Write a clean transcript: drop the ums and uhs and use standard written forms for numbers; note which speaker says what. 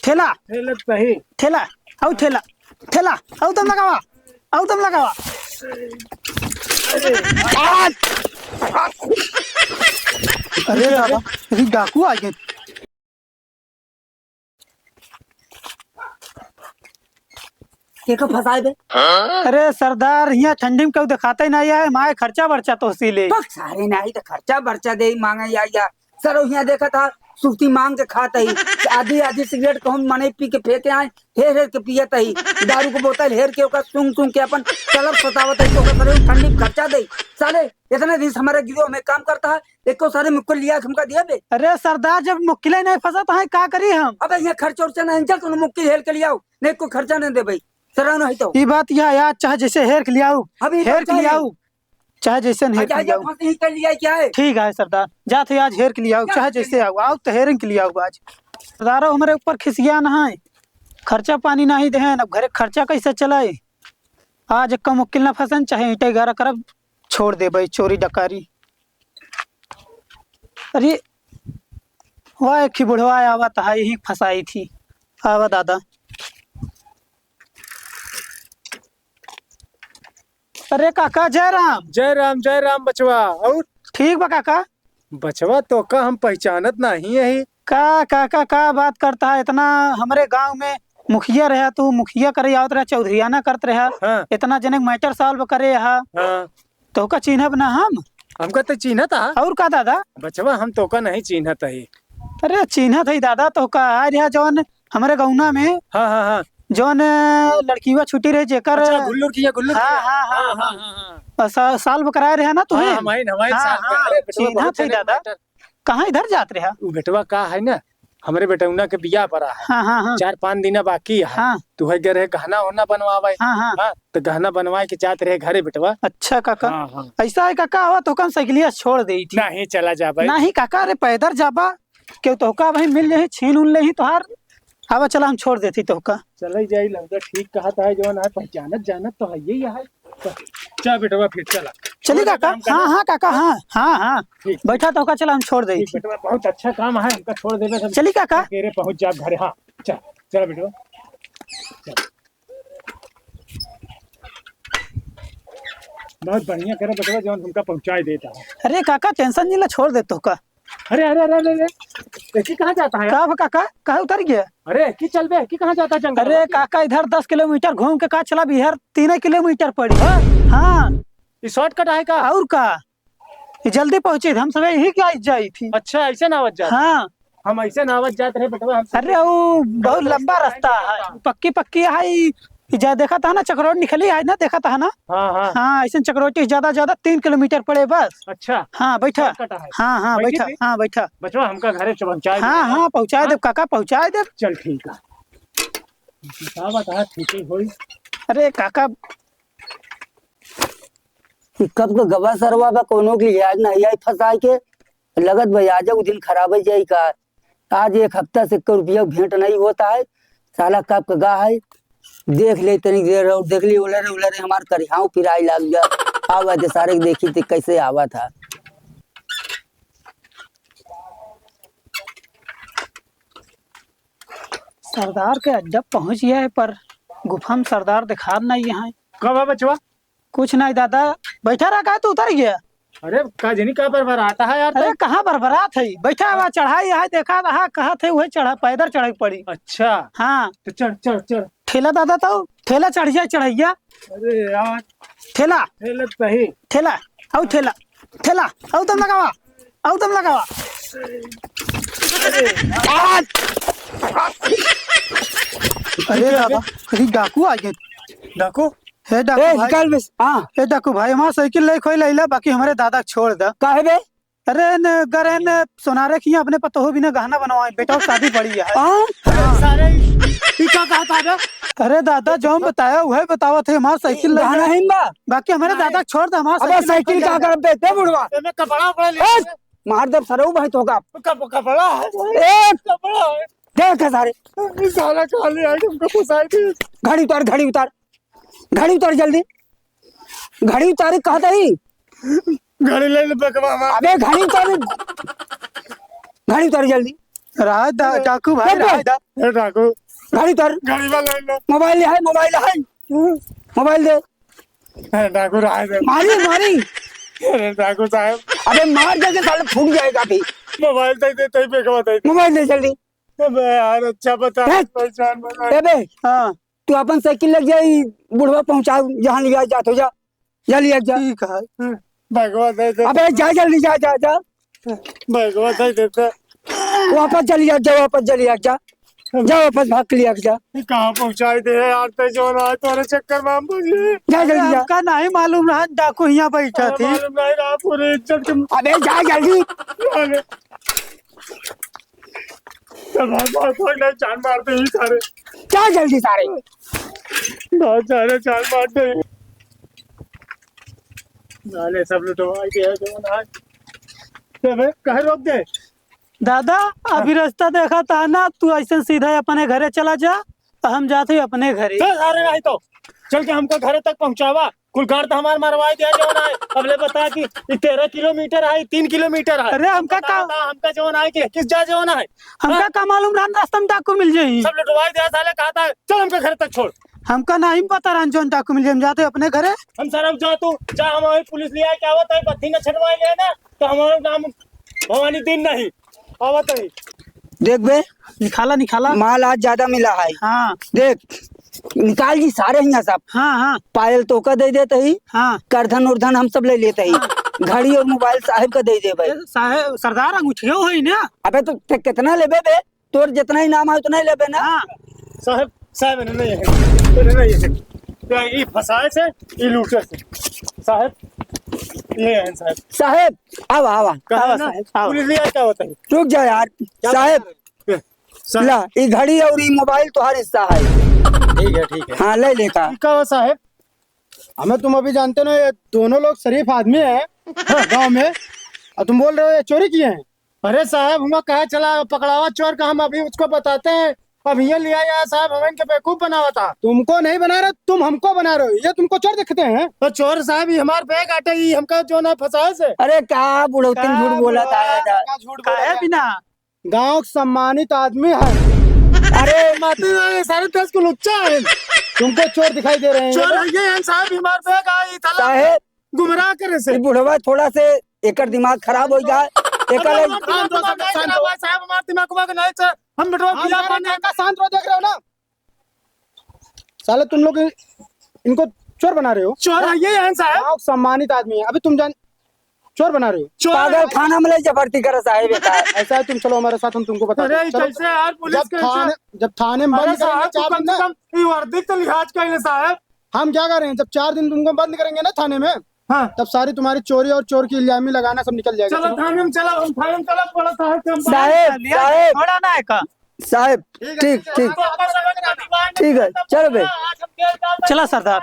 Speaker 1: ठेला
Speaker 2: ठेला सही
Speaker 1: ठेला आओ ठेला ठेला आओ तुम लगावा आओ तुम लगावा। अरे दादा ये डाकू आ गए।
Speaker 3: केको फसाए बे
Speaker 1: अरे सरदार यहाँ ठंडी में क्यों दिखाता ही नहीं है माए खर्चा बर्चा तो इसीलिए।
Speaker 3: पक सारे नहीं तो खर्चा बर्चा दे मांगे या सर यहाँ देखा था सुस्ती मांग के खाता ही आधी आधी सिगरेट को हम मने पी के फेंके आए हेर हेर के पियत ही दारू को बोतल हेर के ओका सुंग सुंग के अपन तलब सतावत है तो सर ठंडी में खर्चा दे साले इतने दिन हमारे गिरो में काम करता है एको सारे मुक्को लिया हमका दिया बे।
Speaker 1: अरे सरदार जब मुक्किले नहीं फंसा तो है क्या करी हम।
Speaker 3: अब यहाँ खर्चा उर्चा नहीं चल तुम मुक्की हेर के लिया नहीं को खर्चा नहीं दे भाई सर नहीं तो
Speaker 1: ये बात यह यार चाहे जैसे हेर के लिया
Speaker 3: अभी
Speaker 1: हेर के लिया चाहे जैसे हेर के लिया
Speaker 3: फांसी कर लिया क्या है।
Speaker 1: ठीक है सरदार जा थे आज हेर के लिया चाहे जैसे आओ तो हेरिंग के लिया आज। सरदार हमारे ऊपर खिसिया ना है खर्चा पानी नहीं दे अब घरे खर्चा कैसे चलाए। आज एक मुक्किल ना फंसन चाहे ईटे गारा करब छोड़ दे भाई चोरी डकारी। अरे वाह एक ही बुढ़वा आवा था यही फंसाई थी आवा दादा। अरे काका जय राम
Speaker 2: बचवा। और
Speaker 1: ठीक बा काका
Speaker 2: बचवा तो का हम पहचानत नहीं है
Speaker 1: का काका का बात करता है इतना हमारे गांव में मुखिया रहा तू मुखिया करे आवत रहा चौधरीयाना करत रहा
Speaker 2: हाँ।
Speaker 1: इतना जनक मैटर सॉल्व करे हा
Speaker 2: हाँ।
Speaker 1: तो का चिन्हब ना
Speaker 2: हमका तो चिन्हत है
Speaker 1: और का दादा
Speaker 2: बचवा हम तो का नहीं चिन्हत है।
Speaker 1: अरे चिन्हत है दादा तो का आ रहा जौन हमारे गौना में
Speaker 2: हाँ हाँ हाँ
Speaker 1: जौन लड़कीवा छुट्टी रहे जेकर
Speaker 2: अच्छा गुल्लू किया गुल्लू
Speaker 1: हाँ हाँ हाँ हाँ साल कराए रहे ना तुम्हें चिन्हत है दादा कहाँ इधर जात रहा
Speaker 2: बेटवा का है ना हमारे बेटौना के बिया पड़ा है।
Speaker 1: हाँ हाँ हाँ
Speaker 2: 4-5 दिन बाकी है।
Speaker 1: हाँ
Speaker 2: तू है गए गहना होना बनवावे
Speaker 1: हाँ हाँ
Speaker 2: हाँ तो गहना बनवाए के चाहते रहे घरे बेटवा।
Speaker 1: अच्छा काका
Speaker 2: हाँ हाँ
Speaker 1: ऐसा है काका हुआ तो कम साइकिलिया छोड़ दी थी
Speaker 2: नहीं चला जा भाई
Speaker 1: नहीं काका अरे पैदल जाबा क्यों तोहका भाई मिल जाए छीन उन ले ही तोहार आवा चला हम छोड़ देती तोहका
Speaker 2: चले जाई लगता ठीक कहता है जवन है पहचानत जानत तो है यही है। चल बेटवा फिर चला
Speaker 1: चली काका हाँ हाँ काका हाँ हाँ हाँ बैठा तोहका चला हम छोड़ दे
Speaker 2: बेटवा बहुत अच्छा काम है हमका छोड़ देवे
Speaker 1: चली काका
Speaker 2: तेरे पहुंच जा घरे। हाँ चल चल बेटवा बहुत बढ़िया करे बेटवा जवन तुमका पहुंचाई देता है।
Speaker 1: अरे काका टेंशन नहीं ला छोड़ दे तोहका।
Speaker 2: अरे अरे अरे अरे एक कहाँ जाता है
Speaker 1: का काका कहाँ उतर गया।
Speaker 2: अरे की चल बे की कहाँ जाता जंगल।
Speaker 1: अरे काका इधर 10 किलोमीटर घूम के का चला बिहार 3 किलोमीटर पड़ी है। हाँ
Speaker 2: ये शॉर्टकट है का
Speaker 1: और का ये जल्दी पहुंचे हम सब यही क्या जाई थी।
Speaker 2: अच्छा ऐसे नावत जाते
Speaker 1: हाँ
Speaker 2: हम ऐसे नावत जाते रहे बेटवा हम।
Speaker 1: अरे वो बहुत लंबा रास्ता है पक्की पक्की है जा देखा था ना चक्रोट निकली है ना देखा था ना।
Speaker 2: हाँ हाँ
Speaker 1: हाँ ऐसे चक्रोटी ज्यादा 3 किलोमीटर पड़े बस।
Speaker 2: अच्छा
Speaker 1: हाँ बैठा हाँ हाँ बैठा हाँ बैठा
Speaker 2: बचवा हमका घरे पहुंचाए
Speaker 1: हाँ हाँ पहुँचा दे काका पहुँचा दे।
Speaker 2: चल ठीक है ठीक ही होई।
Speaker 1: अरे काका
Speaker 3: कब को गवा सरवा बा कोनो के लिहाज नहीं आई फंसाई के लगत भाई आज दिन खराब जाई का आज 1 हफ्ता से रुपया भेंट नहीं होता है साला कब का गा है देख ले तनी देर और देख ली उलरे हमार करिहाऊ पिराई लग गया आवा दे सारे देखी थी कैसे आवा था।
Speaker 1: सरदार के अड्डा पहुंच गया है पर गुफा में सरदार दिखा नहीं यहाँ।
Speaker 2: कब है बचवा
Speaker 1: कुछ नहीं दादा बैठा रहा कहा तो उतर गया।
Speaker 2: अरे काजनी का पर आता है यार।
Speaker 1: अरे कहाँ बरबरात है बैठा हुआ चढ़ाई है देखा रहा कहा थे वही चढ़ा पैदल चढ़ाई पड़ी।
Speaker 2: अच्छा
Speaker 1: हाँ
Speaker 2: तो चढ़ चढ़ चढ़
Speaker 1: ठेला दादा तो ठेला चढ़ जाए चढ़ैया।
Speaker 2: अरे यार
Speaker 1: ठेला
Speaker 2: ठेला सही
Speaker 1: ठेला आओ ठेला ठेला आओ तुम लगावा आओ तुम लगावा। अरे दादा कहीं डाकू आ गए।
Speaker 2: डाकू
Speaker 1: हे डाकू भाई
Speaker 3: निकाल बस। हाँ
Speaker 1: हे डाकू भाई हमारा साइकिल ले खोई लैला बाकी हमारे दादा छोड़ दा
Speaker 3: काहे बे
Speaker 1: अरे न गरे न सोनारे की अपने पतोह बिना गहना बनवाए बेटा शादी पड़ी है।
Speaker 2: सारे क्या कहा था बे।
Speaker 1: अरे दादा जो हम बताया वही बतावा थे हमारा साइकिल
Speaker 3: गहना है बा
Speaker 1: बाकी हमारे दादा छोड़ दे हमारा
Speaker 3: अबे साइकिल का कर बेटे बुढ़वा
Speaker 2: मैं कपड़ा पड़ा ले
Speaker 3: मार दब सरऊ भाई तो का
Speaker 2: कपड़ा है
Speaker 3: ए
Speaker 2: कपड़ा है
Speaker 3: देख सारे
Speaker 2: साला काले आई तुमको फंसाई थी।
Speaker 3: घड़ी उतार जल्दी घड़ी उतारे कहता ही
Speaker 2: घड़ी ले ले बकवा
Speaker 3: अबे घड़ी उतार जल्दी
Speaker 1: डाकू भाई रहा था।
Speaker 2: ए डाकू
Speaker 3: गाड़ी तर
Speaker 2: गाड़ी वाला ले
Speaker 3: मोबाइल है मोबाइल दे
Speaker 2: ए डाकू रहा दे
Speaker 3: मारी मारी
Speaker 2: अरे डाकू साहब
Speaker 3: अबे मार दे के साले फूट जाएगा भी
Speaker 2: मोबाइल दे दे तई पे कवा दे
Speaker 3: मोबाइल दे जल्दी
Speaker 2: अबे यार अच्छा बता
Speaker 3: है?
Speaker 2: पहचान बना
Speaker 3: ए बे
Speaker 1: हाँ
Speaker 3: तू अपन साइकिल लग जाई बुढ़वा पहुंचा जहाँ लिया जात हो जा जा लिया जा
Speaker 1: ठीक है।
Speaker 2: भगवा दे दे
Speaker 3: अबे जा जल्दी जा जा जा
Speaker 2: भगवा दे देता
Speaker 3: वापस चली जा वापस चली जा वापस भाग लिया जा
Speaker 2: कहाँ पहुँचाई दे यार ते जो ना तोरे चक्कर में हम बुझे
Speaker 3: जा जल्दी जा
Speaker 1: हमका नहीं मालूम रहा डाकू यहाँ बैठा थी।
Speaker 2: मालूम नहीं रहा पूरी इज्जत के
Speaker 3: अबे जा जल्दी
Speaker 2: मारे बहुत नहीं जान मारते ही सारे
Speaker 3: जा जल्दी सारे
Speaker 2: बहुत सारे जान मारते ही नाले सब लुटवा के जो ना ते कहे रोक दे
Speaker 1: दादा अभी रास्ता देखा था ना, तू ऐसे सीधा अपने घरे चला जा, हम जाते अपने घरे।
Speaker 2: चल सारे नहीं तो चल के हमको घर तक पहुंचावा कुल कार तो हमार मरवाई दिया जो ना अबले बता कि 13 किलोमीटर है 3 किलोमीटर है
Speaker 1: अरे हमका
Speaker 2: हमका जो ना है कि किस जा जो ना है
Speaker 1: हमका का मालूम रहा रास्ता में डाकू मिल जाई।
Speaker 2: सब लुटवाई दिया साले कहा था चल हमको घर तक छोड़
Speaker 1: हमका नहीं पता रहा जोन डाकू मिल जाए, हम जाते अपने घरे।
Speaker 2: हम सारा जा तू जा हमारी पुलिस लिया क्या होता है बत्ती न छटवाई ले ना तो हमारा नाम भवानी दिन नहीं आवत है
Speaker 3: देख बे
Speaker 1: निकाला
Speaker 3: माल आज ज्यादा मिला है।
Speaker 1: हाँ
Speaker 3: देख निकाल जी सारे यहाँ सब
Speaker 1: हाँ
Speaker 3: पायल तो का दे देते ही
Speaker 1: हाँ
Speaker 3: करधन उर्धन हम सब ले लेते ही घड़ी और मोबाइल साहिब का दे दे भाई
Speaker 1: साहेब सरदार अंगूठियो है ना।
Speaker 3: अबे तो कितना लेबे बे तोर जितना ही नाम है उतना ही लेबे ना।
Speaker 1: हाँ
Speaker 2: साहब साहब नहीं है नहीं है तो ये फसाए से ये लूटे से साहब ये है साहब
Speaker 3: साहेब आवा आवा
Speaker 2: कहा ना पुलिस लिया क्या होता है
Speaker 3: रुक जा यार साहेब ला ये घड़ी और ये मोबाइल तुम्हारा हिस्सा है।
Speaker 2: ठीक है
Speaker 3: हाँ ले लेका
Speaker 2: कहा साहब
Speaker 4: हमें तुम अभी जानते ना ये दोनों लोग शरीफ आदमी हैं गांव में और तुम बोल रहे हो ये चोरी किए हैं।
Speaker 2: अरे साहब हम कहा चला पकड़ावा चोर का हम अभी उसको बताते हैं अब ये लिया यार साहब हमें इनके बेवकूफ बना हुआ था
Speaker 4: तुमको नहीं बना रहे तुम हमको बना रहे हो, ये तुमको चोर दिखते हैं।
Speaker 2: तो चोर साहब ये हमारे बैग आटे ही हमका जो ना फंसाए से
Speaker 3: अरे क्या बुढ़ौतिन झूठ बोला था
Speaker 4: क्या झूठ बोला
Speaker 1: काहे
Speaker 4: था?
Speaker 1: बिना
Speaker 4: गांव का सम्मानित आदमी है,
Speaker 2: अरे माते सारे देश को लुच्चा है
Speaker 4: तुमको चोर दिखाई दे रहे
Speaker 2: चोर
Speaker 4: हैं।
Speaker 2: ये हैं साहब हमारे बैग आई था
Speaker 3: साहेब
Speaker 2: गुमराह करे से
Speaker 3: ये बुढ़वा थोड़ा से एकर दिमाग खराब हो जाए एकर
Speaker 2: साहब हमारे दिमाग को नहीं से हम बेटवा
Speaker 4: हम
Speaker 2: पिया
Speaker 4: सारे नाका शांत रहो, देख रहे हो ना साले तुम लोग इनको चोर बना रहे हो।
Speaker 2: चोर ये हैं साहब
Speaker 4: गांव का सम्मानित आदमी है, अभी तुम जान चोर बना रहे हो।
Speaker 2: चोर
Speaker 3: पागल खाना में ले जबरती करे साहेब बेटा
Speaker 4: ऐसा है तुम चलो हमारे साथ, हम तुमको बताते
Speaker 2: अरे
Speaker 4: हैं। चलो,
Speaker 2: कैसे यार पुलिस
Speaker 4: जब थाने में
Speaker 2: अरे
Speaker 4: बंद करेंगे
Speaker 2: साहब
Speaker 4: 4
Speaker 2: कम
Speaker 4: दिन
Speaker 2: से
Speaker 4: ना,
Speaker 2: कम ये वर्दी तो लिहाज करेंगे साहब
Speaker 4: हम क्या कर रहे हैं जब 4 दिन तुमको बंद करेंगे ना थाने में
Speaker 2: हाँ
Speaker 4: तब सारी तुम्हारी चोरी और चोर की इल्जामी लगाना सब निकल जाएगा।
Speaker 2: चलो
Speaker 4: चलो।
Speaker 2: थाने में चलो हम थाने में चलो बड़ा साहब के हम
Speaker 3: साहेब साहेब
Speaker 1: थोड़ा ना है का
Speaker 3: साहेब ठीक ठीक ठीक है चलो बे
Speaker 1: चला सरदार।